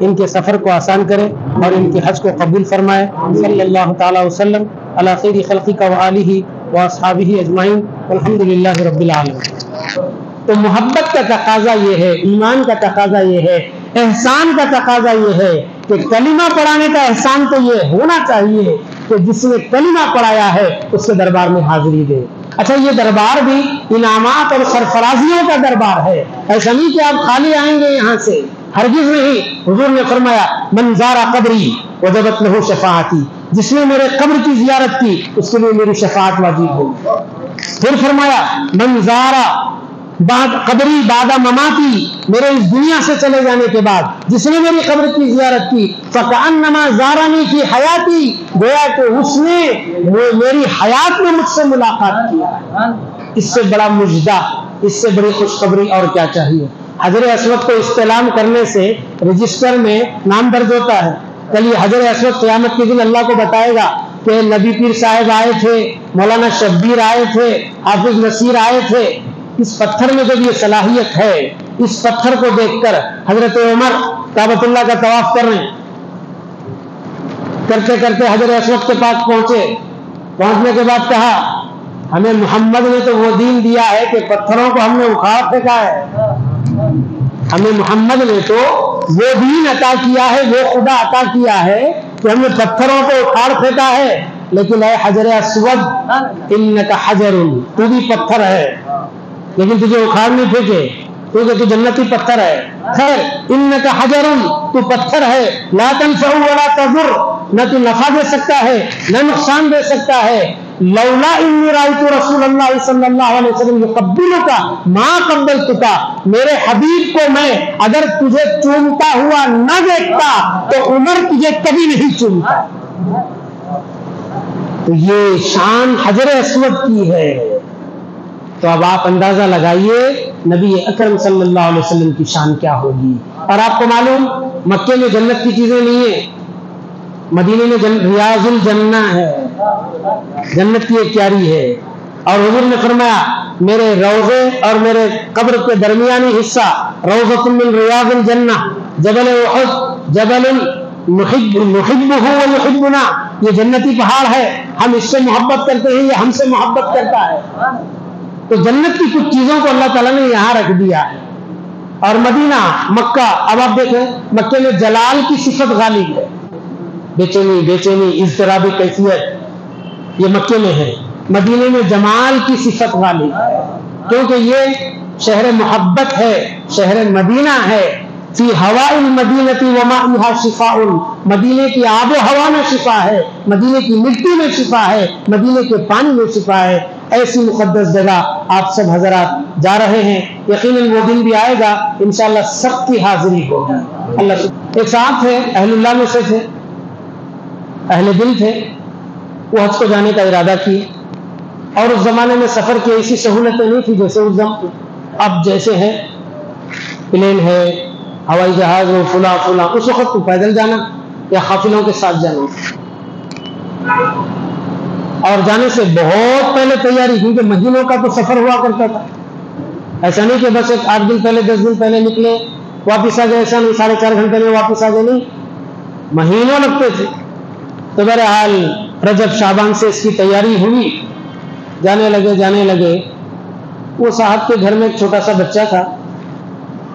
ان کے سفر کو آسان کرے اور ان کے حج کو قبول فرمائے. صلی اللہ تعالی وسلم علی خیر خلقہ و آلہ و اصحابہ اجمعین والحمد للہ رب العالمین. تو محبت کا تقاضا یہ ہے، ایمان کا تقاضا یہ ہے، احسان کا تقاضا یہ ہے کہ کلمہ پڑھانے کا احسان تو یہ ہونا چاہیے کہ جس نے کلمہ پڑھایا ہے اس کے دربار میں حاضری دے. اچھا، یہ دربار بھی انعامات اور سرفرازیوں کا دربار ہے. ایسا نہیں کہ آپ خالی آئیں گے یہاں سے، ہرگز نہیں. حضور نے فرمایا من زار قبری وجبت لہ شفاعتی، جس نے میرے قبر کی زیارت کی اس کے لیے میری شفاعت واجب ہوگی. پھر فرمایا من زار بعد قبری بعد مماتی، میرے اس دنیا سے چلے جانے کے بعد جس نے میری قبر کی زیارت کی فکأنما زارنی فی حیاتی، گویا کہ اس نے میری حیات میں مجھ سے ملاقات کیا. اس سے بڑا مجدہ، اس سے بڑی خوشخبری اور کیا چاہیے. حجر اسود کو استلام کرنے سے رجسٹر میں نام درج ہوتا ہے. کل یہ حجر اسود قیامت کے دن اللہ کو بتائے گا کہ نبی پیر صاحب آئے تھے، مولانا شبیر آئے تھے، حافظ نصیر آئے تھے. اس پتھر میں جب یہ صلاحیت ہے، اس پتھر کو دیکھ کر حضرت عمر کعبۃ اللہ کا طواف کر رہے ہیں، کرتے کرتے حجر اسود کے پاس پہنچے. پہنچنے کے بعد کہا ہمیں محمد نے تو وہ دین دیا ہے کہ پتھروں کو ہم نے اکھاڑ پھینکا ہے. ہمیں محمد نے تو وہ دین عطا کیا ہے، وہ خدا عطا کیا ہے کہ ہم نے پتھروں کو اکھاڑ پھینکا ہے. لیکن اے حجر اسود انک حجر، تو بھی پتھر ہے لیکن تجھے اکھاڑ نہیں پھینکے کیونکہ تو جنتی پتھر ہے. خیر انک حجر، تو پتھر ہے، لا تنفع ولا تضر، نہ تو نفع دے سکتا ہے نہ نقصان دے سکتا ہے. لولا انی رأیت رسول اللہ صلی اللہ علیہ وسلم یقبلک ما قبلتک، میرے حبیب کو میں اگر تجھے چومتا ہوا نہ دیکھتا تو عمر تجھے کبھی نہیں چومتا. تو یہ شان حجر اسود کی ہے. تو اب آپ اندازہ لگائیے نبی اکرم صلی اللہ علیہ وسلم کی شان کیا ہوگی. اور آپ کو معلوم مکے میں جنت کی چیزیں نہیں ہیں، مدینے میں ریاض الجنہ ہے، جنت کی ایک کیاری ہے. اور حضور نے فرمایا میرے روضے اور میرے قبر کے درمیانی حصہ روضۃ من ریاض الجنہ، جبل احد جبل نحبہ ونحبنا، یہ جنتی پہاڑ ہے، ہم اس سے محبت کرتے ہیں، یہ ہم سے محبت کرتا ہے. تو جنت کی کچھ چیزوں کو اللہ تعالیٰ نے یہاں رکھ دیا ہے. اور مدینہ، مکہ، اب آپ دیکھیں مکے میں جلال کی صفت غالب ہے، بے چینی اضطرابی کیفیت یہ مکے میں ہے. مدینے میں جمال کی صفت غالب ہے کیونکہ یہ شہر محبت ہے، شہر مدینہ ہے. فی ہواء المدینۃ وماءھا شفاء، مدینے کی آب و ہوا میں شفا ہے، مدینے کی مٹی میں شفا ہے، مدینے کے پانی میں شفا ہے. ایسی مقدس جگہ آپ سب حضرات جا رہے ہیں، یقیناً وہ دن بھی آئے گا انشاءاللہ سب کی حاضری ہوگی. اللہ ایک صاحب تھے، اہل اللہ میں سے تھے، اہل دل تھے، وہ حج کو جانے کا ارادہ کیے. اور اس زمانے میں سفر کی ایسی سہولتیں نہیں تھی جیسے اب جیسے ہیں، پلین ہے، ہوائی جہاز ہو، فلاں. اس وقت تو پیدل جانا یا قافلوں کے ساتھ جانا، اور جانے سے بہت پہلے تیاری، کیونکہ مہینوں کا تو سفر ہوا کرتا تھا. ایسا نہیں کہ بس 8 دن پہلے 10 دن پہلے نکلے واپس آ گئے، ایسا نہیں 4.5 گھنٹے میں واپس آ گئے، نہیں، مہینوں لگتے تھے. تو بہرحال رجب شعبان سے اس کی تیاری ہوئی، جانے لگے. وہ صاحب کے گھر میں ایک چھوٹا سا بچہ تھا.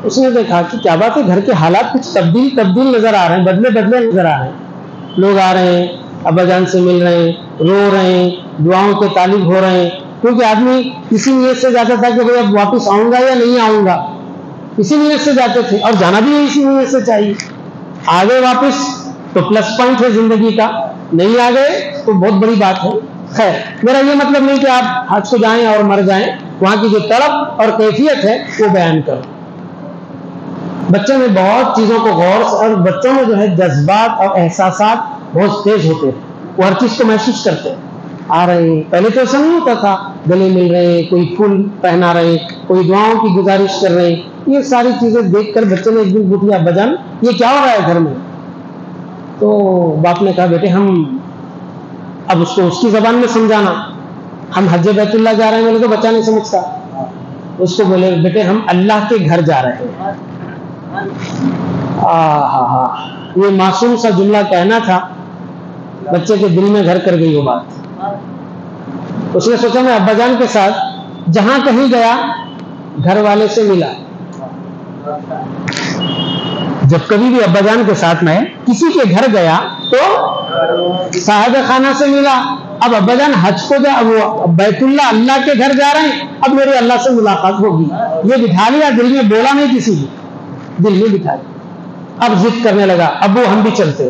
اس نے دیکھا کہ کیا بات ہے، گھر کے حالات کچھ تبدیل نظر آ رہے ہیں، بدلے نظر آ رہے ہیں. لوگ آ رہے ہیں، ابا جان سے مل رہے ہیں، رو رہے ہیں، دعاؤں کے طالب ہو رہے ہیں. کیونکہ آدمی اسی نیت سے جاتا تھا کہ بھئی اب واپس آؤں گا یا نہیں آؤں گا، اسی نیت سے جاتے تھے، اور جانا بھی اسی نیت سے چاہیے. آگے واپس تو پلس پوائنٹ ہے زندگی کا، نہیں آ گئے تو بہت بڑی بات ہے. خیر، میرا یہ مطلب نہیں کہ آپ حج کو جائیں اور مر جائیں، وہاں کی جو طلب اور کیفیت ہے وہ بیان کرو. بچوں میں بہت چیزوں کو غور سے، اور بچوں میں جو ہے جذبات اور احساسات بہت تیز ہوتے ہیں، وہ ہر چیز کو محسوس کرتے ہیں. آ رہے ہیں، پہلے تو ایسا نہیں ہوتا تھا، گلے مل رہے ہیں، کوئی پھول پہنا رہے ہیں، کوئی دعاؤں کی گزارش کر رہے ہیں. یہ ساری چیزیں دیکھ کر بچے نے ایک دن پوچھا بجن یہ کیا ہو رہا ہے گھر میں؟ تو باپ نے کہا بیٹے ہم اب اس کو اس کی زبان میں سمجھانا، ہم حج بیت اللہ جا رہے ہیں. بولے تو بچہ نہیں سمجھتا. اس کو بولے بیٹے ہم اللہ کے گھر جا رہے ہیں. یہ معصوم سا جملہ کہنا تھا، بچے کے دل میں گھر کر گئی وہ بات. اس نے سوچا میں ابا جان کے ساتھ جہاں کہیں گیا گھر والے سے ملا. جب کبھی بھی ابا جان کے ساتھ میں کسی کے گھر گیا تو صاحب خانہ سے ملا. اب ابا جان حج کو جا، وہ بیت اللہ کے گھر جا رہے ہیں، اب میرے اللہ سے ملاقات ہوگی. یہ بٹھا لیا دل میں، بولا نہیں کسی کو، دل میں بٹھا لیا. اب ضد کرنے لگا، ابو ہم بھی چلتے.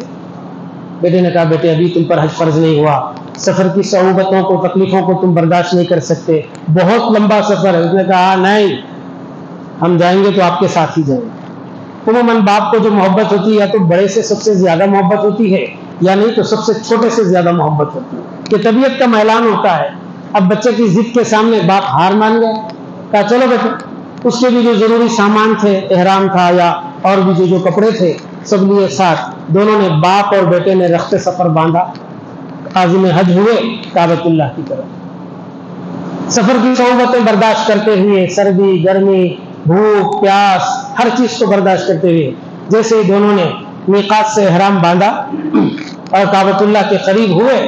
بیٹے نے کہا بیٹے ابھی تم پر حج فرض نہیں ہوا، سفر کی صعوبتوں کو تکلیفوں کو تم برداشت نہیں کر سکتے، بہت لمبا سفر ہے. اس نے کہا نہیں، ہم جائیں گے تو آپ کے ساتھ ہی جائیں گے. عموماً باپ کو جو محبت ہوتی ہے یا تو بڑے سے سب سے زیادہ محبت ہوتی ہے یا نہیں تو سب سے چھوٹے سے زیادہ محبت ہوتی ہے، کہ طبیعت کا میلان ہوتا ہے. اب بچے کی ضد کے سامنے باپ ہار مان گئے. کہا چلو بیٹے. اس کے بھی جو ضروری سامان تھے، احرام تھا یا اور بھی جو کپڑے تھے سب لیے ساتھ. دونوں نے باپ اور بیٹے نے رخت سفر باندھا، عازم حج ہوئے کعبۃ اللہ کی طرف. سفر کی صعوبتیں برداشت کرتے ہوئے، سردی گرمی بھوک پیاس ہر چیز کو برداشت کرتے ہوئے جیسے ہی دونوں نے میقات سے احرام باندھا اور کعبۃ اللہ کے قریب ہوئے،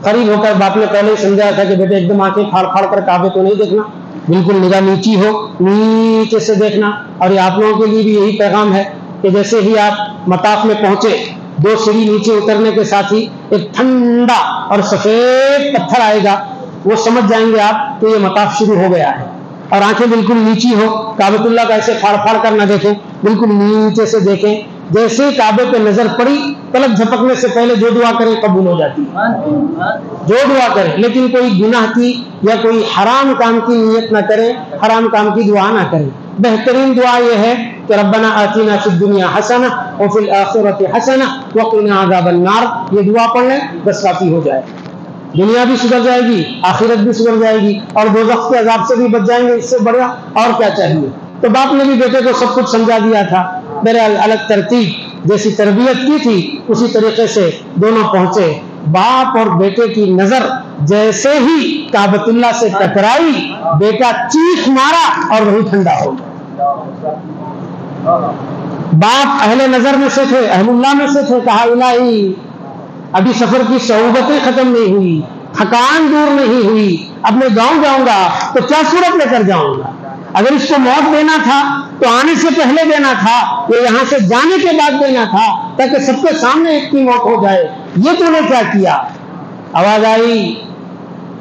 قریب ہو کر باپ نے پہلے ہی سمجھایا تھا کہ بیٹے ایک دم آنکھیں پھاڑ پھاڑ کر کعبے کو نہیں دیکھنا، بالکل نگاہ نیچی ہو، نیچے سے دیکھنا. اور یہ آپ لوگوں کے لیے بھی یہی پیغام ہے کہ جیسے ہی آپ مطاف میں پہنچے، 2 سیڑھی نیچے اترنے کے ساتھ ہی ایک ٹھنڈا اور سفید پتھر آئے گا، وہ سمجھ جائیں گے آپ کہ یہ مطاف شروع ہو گیا ہے. اور آنکھیں بالکل نیچی ہو، کعبۃ اللہ کا ایسے پھاڑ پھاڑ کر نہ دیکھیں، بالکل نیچے سے دیکھیں. جیسے ہی کعبے پہ نظر پڑی، پلک جھپکنے سے پہلے جو دعا کرے قبول ہو جاتی ہے، جو دعا کرے. لیکن کوئی گناہ کی یا کوئی حرام کام کی نیت نہ کرے، حرام کام کی دعا نہ کرے. بہترین دعا یہ ہے کہ ربنا آتنا فی الدنیا حسنہ وفی الآخرۃ حسنہ وقنا عذاب النار. یہ دعا پڑھ لیں بس کافی ہو جائے. دنیا بھی سدھر جائے گی، آخرت بھی سدھر جائے گی، اور دوزخ کے عذاب سے بھی بچ جائیں گے. اس سے بڑا اور کیا چاہیے. تو باپ نے بھی بیٹے کو سب کچھ سمجھا دیا تھا. میرے الگ ترتیب جیسی تربیت کی تھی اسی طریقے سے دونوں پہنچے. باپ اور بیٹے کی نظر جیسے ہی کعبۃ اللہ سے ٹکرائی، بیٹا چیخ مارا اور وہی ٹھنڈا ہو گیا. باپ اہل نظر میں سے تھے، اہل اللہ میں سے تھے. کہا الہی ابھی سفر کی صعوبتیں ختم نہیں ہوئی، تھکان دور نہیں ہوئی، اب میں گاؤں جاؤں گا تو کیا صورت لے کر جاؤں گا. اگر اس کو موت دینا تھا تو آنے سے پہلے دینا تھا، یہ یہاں سے جانے کے بعد دینا تھا تاکہ سب کے سامنے ایک کی موت ہو جائے. یہ تو نے کیا کیا. آواز آئی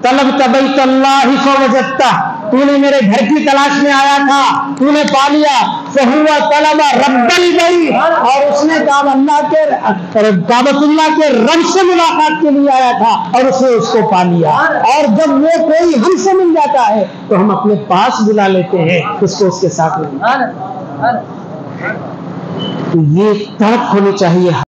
طلبت بیت اللہ فوجدتہ، تو نے میرے گھر کی تلاش میں آیا تھا، تو نے پا لیا. فہو طلب رب البیت، اور اس نے کعبۃ اللہ کے رب سے ملاقات کے لیے آیا تھا اور اس نے اس کو پا لیا. اور جب وہ کوئی ہم سے مل جاتا ہے تو ہم اپنے پاس بلا لیتے ہیں اس کو، اس کے ساتھ. یہ تڑپ ہونی چاہیے